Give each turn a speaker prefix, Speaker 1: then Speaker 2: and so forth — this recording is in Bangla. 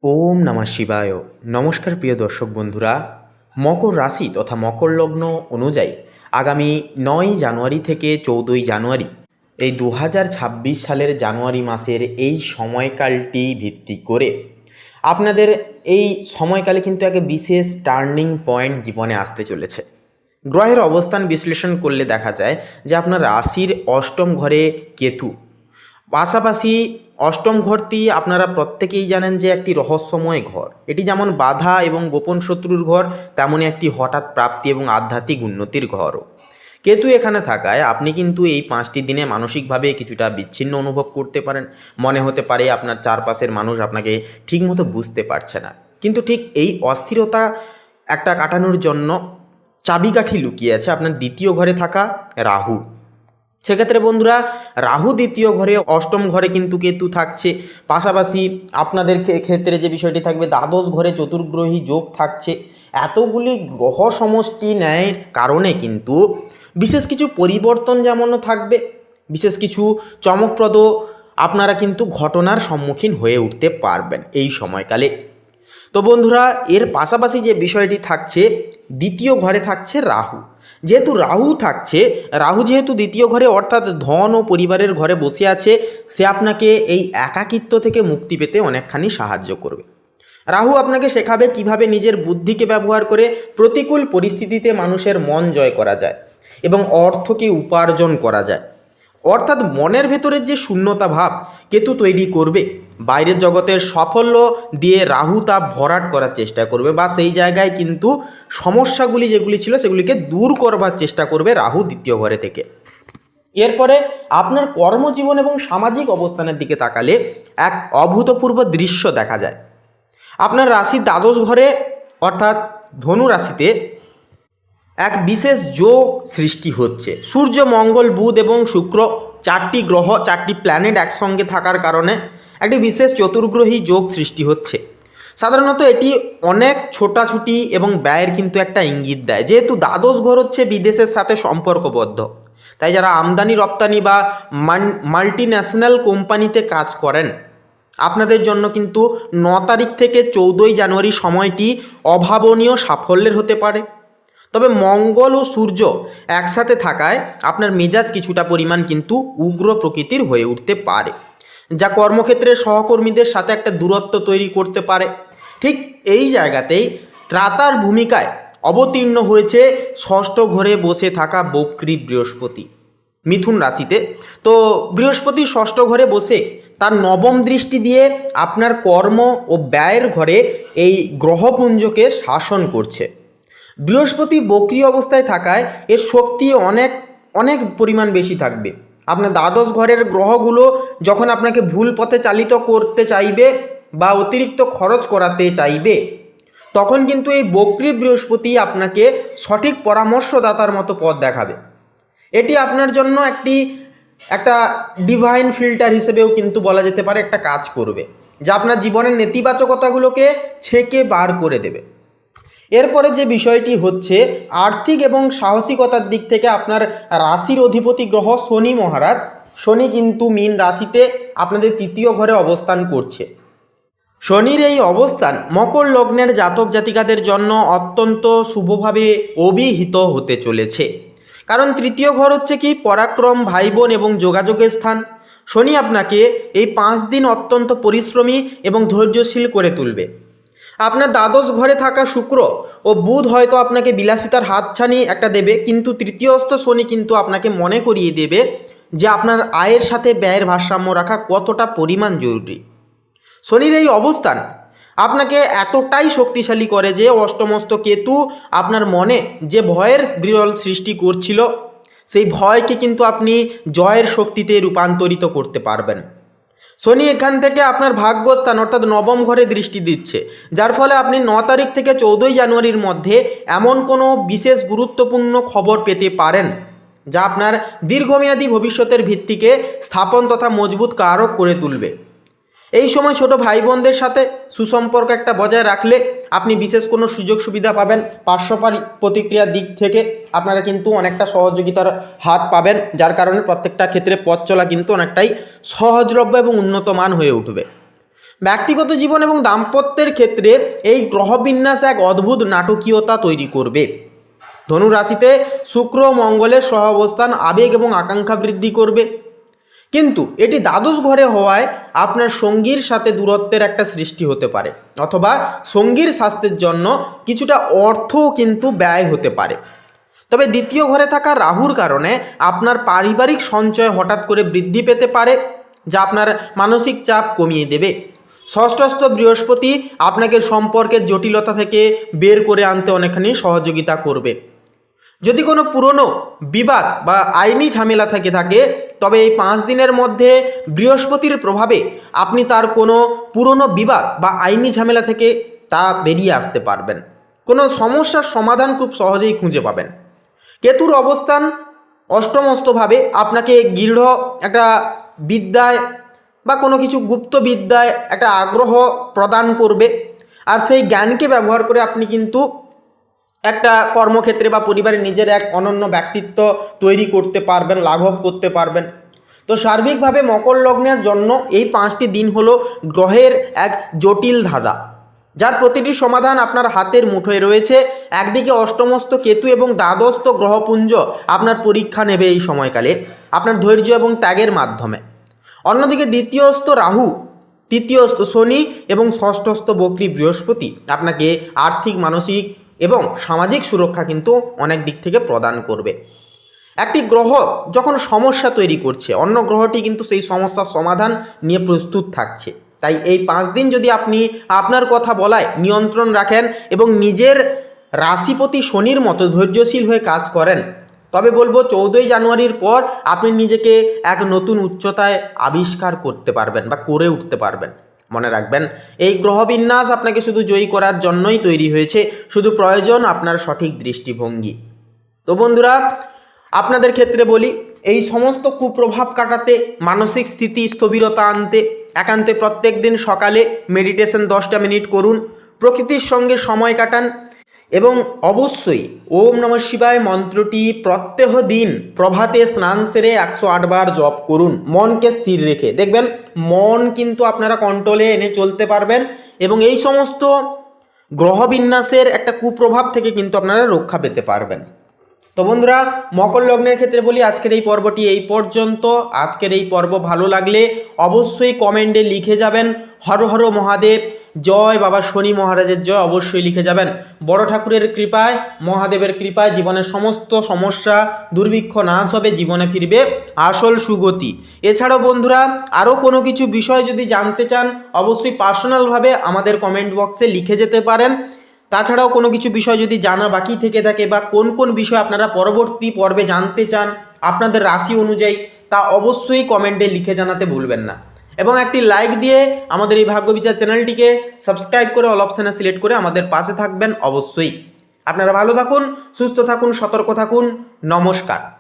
Speaker 1: ওম নমঃ শিবায়। নমস্কার প্রিয় দর্শক বন্ধুরা, মকর রাশি তথা মকর লগ্ন অনুযায়ী আগামী 9 জানুয়ারি থেকে 14 জানুয়ারি এই 2026 সালের জানুয়ারি মাসের এই সময়কালটি ভিত্তি করে আপনাদের এই সময়কালে কিন্তু এক বিশেষ টার্নিং পয়েন্ট জীবনে আসতে চলেছে। গ্রহের অবস্থান বিশ্লেষণ করলে দেখা যায় যে আপনার রাশির অষ্টম ঘরে কেতু, পাশাপাশি অষ্টম ঘরটি আপনারা প্রত্যেকেই জানেন যে একটি রহস্যময় ঘর। এটি যেমন বাধা এবং গোপন শত্রুর ঘর, তেমনই একটি হঠাৎ প্রাপ্তি এবং আধ্যাত্মিক উন্নতির ঘরও। কেতু এখানে থাকায় আপনি কিন্তু এই 5টি দিনে মানসিকভাবে কিছুটা বিচ্ছিন্ন অনুভব করতে পারেন। মনে হতে পারে আপনার চারপাশের মানুষ আপনাকে ঠিকমতো বুঝতে পারছে না। কিন্তু ঠিক এই অস্থিরতা একটা কাটানোর জন্য চাবিকাঠি লুকিয়ে আছে আপনার দ্বিতীয় ঘরে থাকা রাহু। সেক্ষেত্রে বন্ধুরা, রাহু দ্বিতীয় ঘরে, অষ্টম ঘরে কিন্তু কেতু থাকছে। পাশাপাশি আপনাদের ক্ষেত্রে যে বিষয়টি থাকবে, দ্বাদশ ঘরে চতুর্গ্রহী যোগ থাকছে। এতগুলি গ্রহ সমষ্টি ন্যায়ের কারণে কিন্তু বিশেষ কিছু পরিবর্তন যেমনও থাকবে, বিশেষ কিছু চমকপ্রদ আপনারা কিন্তু ঘটনার সম্মুখীন হয়ে উঠতে পারবেন এই সময়কালে। তো বন্ধুরা, এর পাশাপাশি যে বিষয়টি থাকছে, দ্বিতীয় ঘরে থাকছে রাহু। যেহেতু রাহু থাকছে, রাহু যেহেতু দ্বিতীয় ঘরে অর্থাৎ ধন ও পরিবারের ঘরে বসে আছে, সে আপনাকে এই একাকিত্ব থেকে মুক্তি পেতে অনেকখানি সাহায্য করবে। রাহু আপনাকে শেখাবে কিভাবে নিজের বুদ্ধিকে ব্যবহার করে প্রতিকূল পরিস্থিতিতে মানুষের মন জয় করা যায় এবং অর্থকে উপার্জন করা যায়। অর্থাৎ মনের ভেতরের যে শূন্যতা ভাব কেতু তৈরি করবে, বাইরের জগতের সাফল্য দিয়ে রাহু তা ভরাট করার চেষ্টা করবে, বা সেই জায়গায় কিন্তু সমস্যাগুলি যেগুলি ছিল সেগুলিকে দূর করবার চেষ্টা করবে রাহু দ্বিতীয় ঘরে থেকে। এরপরে আপনার কর্মজীবন এবং সামাজিক অবস্থানের দিকে তাকালে এক অভূতপূর্ব দৃশ্য দেখা যায়। আপনার রাশির দ্বাদশ ঘরে অর্থাৎ ধনু রাশিতে এক বিশেষ যোগ সৃষ্টি হচ্ছে। সূর্য, মঙ্গল, বুধ এবং শুক্র, 4টি গ্রহ, 4টি প্ল্যানেট একসঙ্গে থাকার কারণে একটি বিশেষ চতুর্গ্রহী যোগ সৃষ্টি হচ্ছে। সাধারণত এটি অনেক ছোটাছুটি এবং ব্যয়ের কিন্তু একটা ইঙ্গিত দেয়। যেহেতু দ্বাদশ ঘর হচ্ছে বিদেশের সাথে সম্পর্কবদ্ধ, তাই যারা আমদানি রপ্তানি বা মাল্টি ন্যাশনাল কোম্পানিতে কাজ করেন, আপনাদের জন্য কিন্তু 9 তারিখ থেকে 14 জানুয়ারি সময়টি অভাবনীয় সাফল্যের হতে পারে। তবে মঙ্গল ও সূর্য একসাথে থাকায় আপনার মেজাজ কিছুটা পরিমাণ কিন্তু উগ্র প্রকৃতির হয়ে উঠতে পারে, যা কর্মক্ষেত্রে সহকর্মীদের সাথে একটা দূরত্ব তৈরি করতে পারে। ঠিক এই জায়গাতেই ত্রাতার ভূমিকায় অবতীর্ণ হয়েছে ষষ্ঠ ঘরে বসে থাকা বক্রী বৃহস্পতি মিথুন রাশিতে। তো বৃহস্পতি ষষ্ঠ ঘরে বসে তার নবম দৃষ্টি দিয়ে আপনার কর্ম ও ব্যয়ের ঘরে এই গ্রহপুঞ্জকে শাসন করছে। বৃহস্পতি বক্রী অবস্থায় থাকায় এর শক্তি অনেক অনেক পরিমাণ বেশি থাকবে। আপনার দ্বাদশ ঘরের গ্রহগুলো যখন আপনাকে ভুল পথে চালিত করতে চাইবে বা অতিরিক্ত খরচ করাতে চাইবে, তখন কিন্তু এই বক্রী বৃহস্পতি আপনাকে সঠিক পরামর্শদাতার মতো পথ দেখাবে। এটি আপনার জন্য একটা ডিভাইন ফিল্টার হিসেবেও কিন্তু বলা যেতে পারে একটা কাজ করবে, যা আপনার জীবনের নেতিবাচকতাগুলোকে ছেঁকে বার করে দেবে। এরপরে যে বিষয়টি হচ্ছে আর্থিক এবং সাহসিকতার দিক থেকে আপনার রাশির অধিপতি গ্রহ শনি মহারাজ, শনি কিন্তু মীন রাশিতে আপনাদের তৃতীয় ঘরে অবস্থান করছে। শনির এই অবস্থান মকর লগ্নের জাতক জাতিকাদের জন্য অত্যন্ত শুভভাবে অভিহিত হতে চলেছে। কারণ তৃতীয় ঘর হচ্ছে কি পরাক্রম, ভাই বোন এবং যোগাযোগের স্থান। শনি আপনাকে এই 5 দিন অত্যন্ত পরিশ্রমী এবং ধৈর্যশীল করে তুলবে। আপনার দ্বাদশ ঘরে থাকা শুক্র ও বুধ হয়তো আপনাকে বিলাসিতার হাতছানি একটা দেবে, কিন্তু তৃতীয়স্থ শনি কিন্তু আপনাকে মনে করিয়ে দেবে যে আপনার আয়ের সাথে ব্যয়ের ভারসাম্য রাখা কতটা পরিমাণ জরুরি। শনির এই অবস্থান আপনাকে এতটাই শক্তিশালী করে যে অষ্টমস্ত কেতু আপনার মনে যে ভয়ের বিরল সৃষ্টি করছিল, সেই ভয়কে কিন্তু আপনি জয়ের শক্তিতে রূপান্তরিত করতে পারবেন। শনি এখান থেকে আপনার ভাগ্যস্থান অর্থাৎ নবম ঘরে দৃষ্টি দিচ্ছে, যার ফলে আপনি 9 তারিখ থেকে 14 জানুয়ারির মধ্যে এমন কোনো বিশেষ গুরুত্বপূর্ণ খবর পেতে পারেন যা আপনার দীর্ঘমেয়াদী ভবিষ্যতের ভিত্তিকে স্থাপন তথা মজবুত কারক করে তুলবে। এই সময় ছোট ভাই বোনদের সাথে সুসম্পর্ক একটা বজায় রাখলে আপনি বিশেষ কোনো সুযোগ সুবিধা পাবেন। পার্শ্ব প্রতিক্রিয়ার দিক থেকে আপনারা কিন্তু অনেকটা সহযোগিতার হাত পাবেন, যার কারণে প্রত্যেকটা ক্ষেত্রে পথ চলা কিন্তু অনেকটাই সহজলভ্য এবং উন্নত মান হয়ে উঠবে। ব্যক্তিগত জীবন এবং দাম্পত্যের ক্ষেত্রে এই গ্রহবিন্যাস এক অদ্ভুত নাটকীয়তা তৈরি করবে। ধনু রাশিতে শুক্র মঙ্গলের সহ অবস্থান আবেগ এবং আকাঙ্ক্ষা বৃদ্ধি করবে, কিন্তু এটি দ্বাদশ ঘরে হওয়ায় আপনার সঙ্গীর সাথে দূরত্বের একটা সৃষ্টি হতে পারে, অথবা সঙ্গীর স্বাস্থ্যের জন্য কিছুটা অর্থও কিন্তু ব্যয় হতে পারে। তবে দ্বিতীয় ঘরে থাকা রাহুর কারণে আপনার পারিবারিক সঞ্চয় হঠাৎ করে বৃদ্ধি পেতে পারে, যা আপনার মানসিক চাপ কমিয়ে দেবে। ষষ্ঠস্থ বৃহস্পতি আপনাকে সম্পর্কের জটিলতা থেকে বের করে আনতে অনেকখানি সহযোগিতা করবে। যদি কোনো পুরনো বিবাদ বা আইনি ঝামেলা থেকে থাকে, তবে এই 5 দিনের মধ্যে বৃহস্পতির প্রভাবে আপনি তার কোনো পুরনো বিবাদ বা আইনি ঝামেলা থেকে তা বেরিয়ে আসতে পারবেন। কোনো সমস্যার সমাধান খুব সহজেই খুঁজে পাবেন। কেতুর অবস্থান অষ্টমস্তভাবে আপনাকে দৃঢ় একটা বিদ্যায় বা কোনো কিছু গুপ্ত বিদ্যায় একটা আগ্রহ প্রদান করবে, আর সেই জ্ঞানকে ব্যবহার করে আপনি কিন্তু একটা কর্মক্ষেত্রে বা পরিবারে নিজের এক অনন্য ব্যক্তিত্ব তৈরি করতে পারবেন, লাঘব করতে পারবেন। তো সার্বিকভাবে মকর লগ্নের জন্য এই 5টি দিন হলো গ্রহের এক জটিল ধাঁধা, যার প্রতিটি সমাধান আপনার হাতের মুঠোয় রয়েছে। একদিকে অষ্টমস্ত কেতু এবং দ্বাদশস্থ গ্রহপুঞ্জ আপনার পরীক্ষা নেবে এই সময়কালে আপনার ধৈর্য এবং ত্যাগের মাধ্যমে। অন্যদিকে দ্বিতীয়স্থ রাহু, তৃতীয়স্থ শনি এবং ষষ্ঠস্থ বক্রী বৃহস্পতি আপনাকে আর্থিক, মানসিক এবং সামাজিক সুরক্ষা কিন্তু অনেক দিক থেকে প্রদান করবে। একটি গ্রহ যখন সমস্যা তৈরি করছে, অন্য গ্রহটি কিন্তু সেই সমস্যার সমাধান নিয়ে প্রস্তুত থাকছে। তাই এই 5 দিন যদি আপনি আপনার কথা বলায় নিয়ন্ত্রণ রাখেন এবং নিজের রাশিপতি শনির মতো ধৈর্যশীল হয়ে কাজ করেন, তবে বলবো 14ই জানুয়ারির পর আপনি নিজেকে এক নতুন উচ্চতায় আবিষ্কার করতে পারবেন বা করে উঠতে পারবেন। মনে রাখবেন, এই গ্রহবিন্যাস আপনাকে শুধু জয়ী করার জন্যই তৈরি হয়েছে, শুধু প্রয়োজন আপনার সঠিক দৃষ্টিভঙ্গি। তো বন্ধুরা, আপনাদের ক্ষেত্রে বলি, এই সমস্ত কুপ্রভাব কাটাতে, মানসিক স্থিতি স্থবিরতা আনতে একান্তে প্রত্যেক দিন সকালে মেডিটেশন 10টা মিনিট করুন, প্রকৃতির সঙ্গে সময় কাটান এবং অবশ্যই ওম নমঃ শিবায় মন্ত্রটি প্রত্যহ দিন প্রভাতে স্নান সেরে 108 বার জপ করুন, মনকে স্থির রেখে। দেখবেন মন কিন্তু আপনারা কন্ট্রোলে এনে চলতে পারবেন এবং এই সমস্ত গ্রহবিন্যাসের একটা কুপ্রভাব থেকে কিন্তু আপনারা রক্ষা পেতে পারবেন। তো বন্ধুরা, মকর লগ্নের ক্ষেত্রে বলি, আজকের এই পর্বটি এই পর্যন্ত। আজকের এই পর্ব ভালো লাগলে অবশ্যই কমেন্টে লিখে যাবেন হর হর মহাদেব, জয় বাবা শনি মহারাজের জয়, অবশ্যই লিখে যাবেন। বড় ঠাকুরের কৃপায়, মহাদেবের কৃপায় জীবনের সমস্ত সমস্যা দুর্ভিক্ষ নাশ হবে, জীবনে ফিরবে আসল সুগতি। এছাড়াও বন্ধুরা, আরও কোনো কিছু বিষয় যদি জানতে চান, অবশ্যই পার্সোনালভাবে আমাদের কমেন্ট বক্সে লিখে যেতে পারেন। তাছাড়াও কোনো কিছু বিষয় যদি জানা বাকি থেকে থাকে বা কোন কোন বিষয় আপনারা পরবর্তী পর্বে জানতে চান আপনাদের রাশি অনুযায়ী, তা অবশ্যই কমেন্টে লিখে জানাতে ভুলবেন না। এবং একটি লাইক দিয়ে আমাদের এই ভাগ্যবিচার চ্যানেলটিকে সাবস্ক্রাইব করে অল অপশানে সিলেক্ট করে আমাদের পাশে থাকবেন অবশ্যই। আপনারা ভালো থাকুন, সুস্থ থাকুন, সতর্ক থাকুন। নমস্কার।